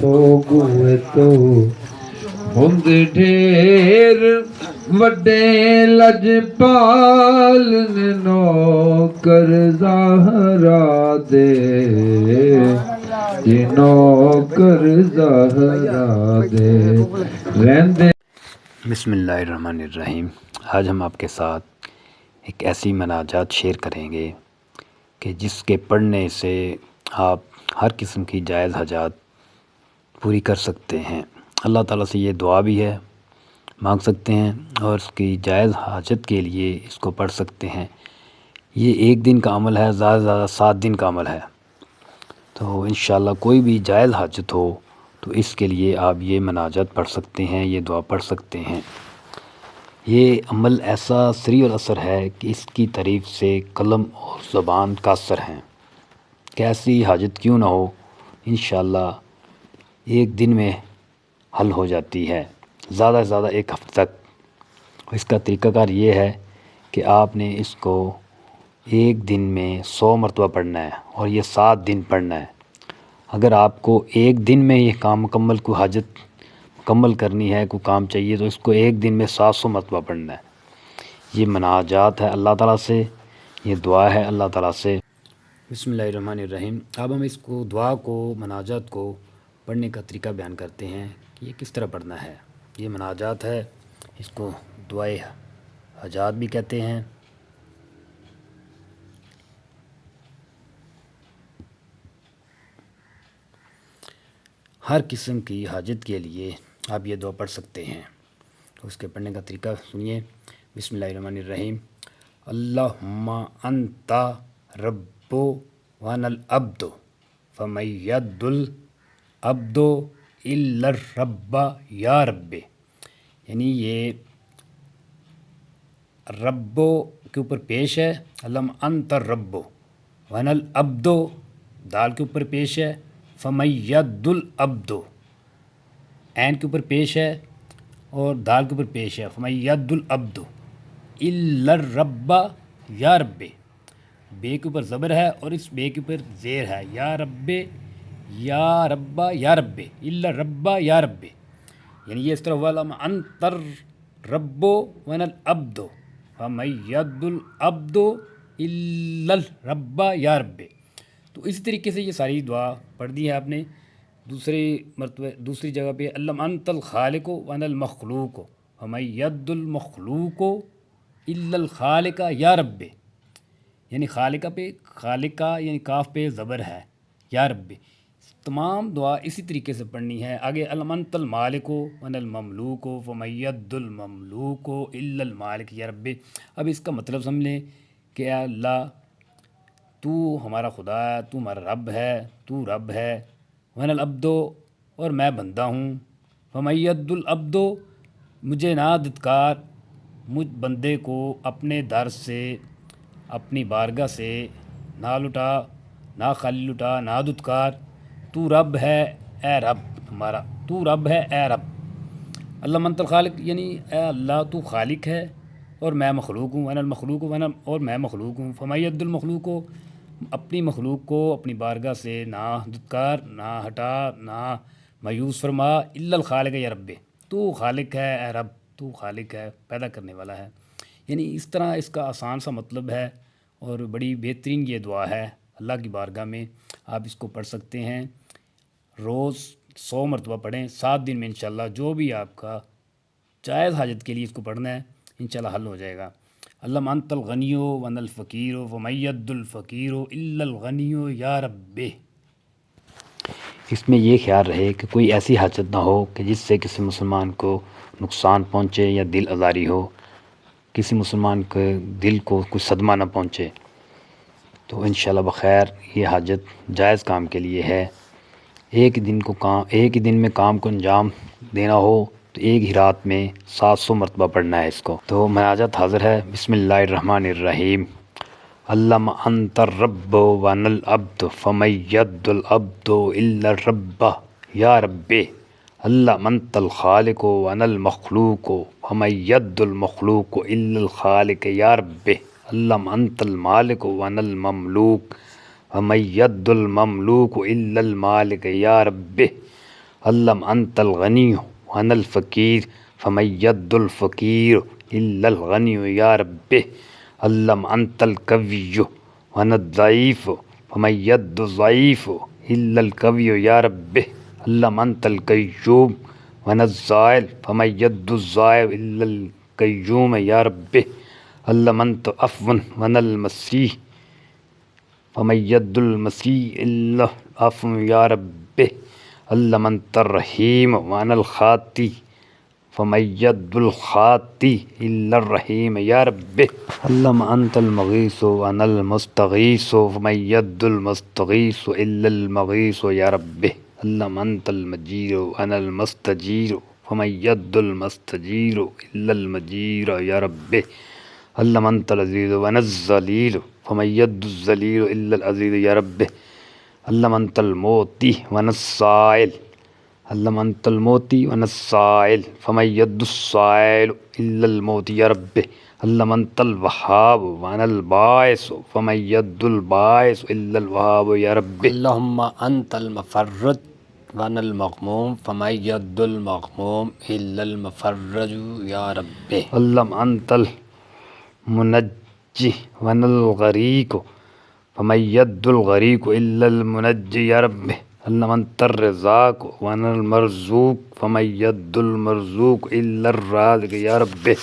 گوے تو ہند ڈھیر وڈے لجپال نوکر زہرا دے جی نوکر زہرا دے رہندے۔ بسم اللہ الرحمن الرحیم۔ آج ہم آپ کے ساتھ ایک ایسی مناجات شیئر کریں گے کہ جس کے پڑھنے سے آپ ہر قسم کی جائز حاجات پوری کر سکتے ہیں۔ اللہ تعالیٰ سے یہ دعا بھی ہے، مانگ سکتے ہیں، اور اس کی جائز حاجت کے لیے اس کو پڑھ سکتے ہیں۔ یہ ایک دن کا عمل ہے، زیادہ سے زیادہ 7 دن کا عمل ہے۔ تو انشاءاللہ کوئی بھی جائز حاجت ہو تو اس کے لیے آپ یہ مناجات پڑھ سکتے ہیں، یہ دعا پڑھ سکتے ہیں۔ یہ عمل ایسا سری الاثر ہے کہ اس کی تعریف سے قلم اور زبان قاصر ہیں۔ کیسی حاجت کیوں نہ ہو، انشاءاللہ ایک دن میں حل ہو جاتی ہے، زیادہ سے زیادہ 1 ہفتہ تک۔ اس کا طریقہ کار یہ ہے کہ آپ نے اس کو ایک دن میں 100 مرتبہ پڑھنا ہے، اور یہ 7 دن پڑھنا ہے۔ اگر آپ کو ایک دن میں یہ کام مکمل، کوئی حاجت مکمل کرنی ہے، کوئی کام چاہیے، تو اس کو ایک دن میں 700 مرتبہ پڑھنا ہے۔ یہ مناجات ہے اللہ تعالیٰ سے، یہ دعا ہے اللہ تعالیٰ سے۔ بسم اللہ الرحمن الرحیم۔ اب ہم اس کو دعا کو، مناجات کو پڑھنے کا طریقہ بیان کرتے ہیں کہ یہ کس طرح پڑھنا ہے۔ یہ مناجات ہے، اس کو دعائے حاجات بھی کہتے ہیں۔ ہر قسم کی حاجت کے لیے آپ یہ دعا پڑھ سکتے ہیں۔ اس کے پڑھنے کا طریقہ سنیے۔ بسم اللہ الرحمن الرحیم۔ اللہم انت رب وانا العبد فمن ید العبد الا الرب یا رب۔ یعنی یہ رب کے اوپر پیش ہے، اللہم انت الرب، وانا العبد دال کے اوپر پیش ہے، فمن ید العبد عین کے اوپر پیش ہے اور دال کے اوپر پیش ہے، فمن ید العبد الا الرب یا رب۔ بے کے اوپر زبر ہے اور اس بے کے اوپر زیر ہے، یا رب یا رب یا رب، الا الرب یا رب۔ یعنی یہ اس طرح ہوا، لما انت الرب وانا العبد فمن ید العبد الا الرب یا رب۔ تو اسی طریقے سے یہ ساری دعا پڑھ دی ہے آپ نے۔ دوسری جگہ پہ اللہم انت الخالق وانا المخلوق فمن ید المخلوق الا الخالق یا رب۔ یعنی خالقہ پہ، خالقہ یعنی کاف پہ زبر ہے، یا رب۔ تمام دعا اسی طریقے سے پڑھنی ہے۔ آگے اللہم انت المالک وانا المملوک فمن ید المملوک الا المالک یا رب۔ اب اس کا مطلب سمجھ لیں کہ اے اللہ تو ہمارا خدا ہے، تو ہمارا رب ہے، تو رب ہے، وانا العبد اور میں بندہ ہوں، فمن ید العبد مجھے نہ دھتکار، مجھ بندے کو اپنے در سے، اپنی بارگاہ سے نہ لٹا، نہ خالی لٹا، نہ دھتکار۔ تو رب ہے اے رب ہمارا، تو رب ہے اے رب۔ اللہم انت الخالق یعنی اے اللہ تو خالق ہے اور میں مخلوق ہوں، وانا المخلوق اور میں مخلوق ہوں، فمن ید المخلوق اپنی مخلوق کو اپنی بارگاہ سے نہ دھتکار، نہ ہٹا، نہ مایوس فرما، الا الخالق یا رب، تو خالق ہے اے رب، تو خالق ہے، پیدا کرنے والا ہے۔ یعنی اس طرح اس کا آسان سا مطلب ہے اور بڑی بہترین یہ دعا ہے اللہ کی بارگاہ میں۔ آپ اس کو پڑھ سکتے ہیں، روز 100 مرتبہ پڑھیں، 7 دن میں انشاءاللہ جو بھی آپ کا جائز حاجت کے لیے اس کو پڑھنا ہے انشاءاللہ حل ہو جائے گا۔ اللہم انت الغنی وانا الفقیر فمن ید الفقیر الا الغنی یا رب۔ اس میں یہ خیال رہے کہ کوئی ایسی حاجت نہ ہو کہ جس سے کسی مسلمان کو نقصان پہنچے یا دل آزاری ہو، کسی مسلمان کے دل کو کوئی صدمہ نہ پہنچے۔ تو انشاءاللہ بخیر یہ حاجت جائز کام کے لیے ہے۔ ایک ہی دن میں کام کو انجام دینا ہو تو ایک ہی رات میں 700 مرتبہ پڑھنا ہے اس کو۔ تو مناجات حاضر ہے۔ بسم اللہ الرحمن الرحیم۔ اللہم انت الرب وانا العبد فمن ید العبد الا الرب یا رب۔ اللہم انت الخالق وانا المخلوق فمن ید المخلوق الا الخالق یا رب۔ اللہم انت المالک وانا المملوک فمن ید المملوک الا المالک یا رب۔ اللهم أنت الغني وأنا الفقير فمن يد الفقير إلا الغني يا ربي. اللهم أنت القوي وأنا الضعيف فمن يد الضعيف إلا القوي يا ربي. اللهم أنت القيوم وأنا الزائل فمن يد الزائل إلا القيوم يا ربي. اللهم أنت عفو وأنا المسيح فمن يد المسيح إلا العفو يا ربي. اللهم أنت الرحيم وأنا الخاطي فمن يد الخاطي إلا الرحيم يا ربي. اللهم أنت المغيث وأنا المستغيث فمن يد المستغيث إلا المغيث يا ربي. اللهم أنت المجير وأنا المستجير فمن يد المستجير إلا المجير يا ربي. اللهم أنت العزيز وأنا الذليل فمن يد الذليل إلا العزيز يا ربي. اللهم أنت الموتي وأنا السائل. اللهم أنت الموتي وأنا السائل فمن يد السائل إلا الموت يا ربي. اللهم أنت الوهاب وأنا الباعث فمن يد الباعث إلا الوهاب يا ربي. اللهم أنت المفرج وأنا المغموم فمن يد المغموم إلا المفرج يا ربي. اللهم أنت المنجي وأنا الغريق فمن يد الغريق إلا المنجي يا ربي. اللهم أنت الرزاق وأنا المرزوق فمن يد المرزوق إلا الرازق يا ربي.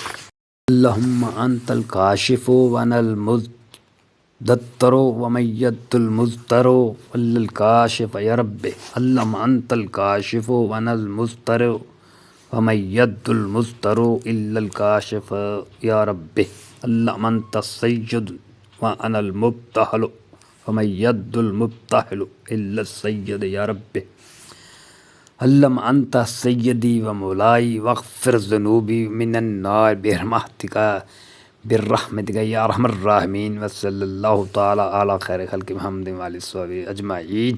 اللهم أنت الكاشف وأنا المدثر ومن يد المدثر إلا الكاشف يا ربي. اللهم أنت الكاشف وأنا المستر ومن يد المستر إلا الكاشف يا ربي. اللهم أنت السيد وأنا المبتهل ومن يد المبتهل إلا السيد يا ربي. اللهم أنت سيدي ومولاي واغفر ذنوبي من النار برحمتك يا أرحم الراحمين. وصلی اللہ تعالیٰ علی خیر خلق محمد وآلہ وصحبہ اجمعین.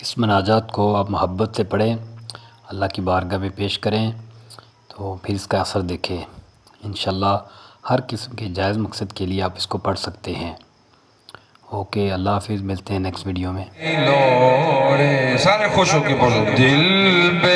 اس مناجات کو آپ محبت سے پڑھیں، اللہ کی بارگاہ میں پیش کریں تو پھر اس کا اثر دیکھیں. انشاءاللہ ہر قسم کے جائز مقصد کے لیے آپ اس کو پڑھ سکتے ہیں. اوکے، اللہ حافظ، ملتے ہیں نیکسٹ ویڈیو میں. سارے خوش ہو کے بولو دل پہ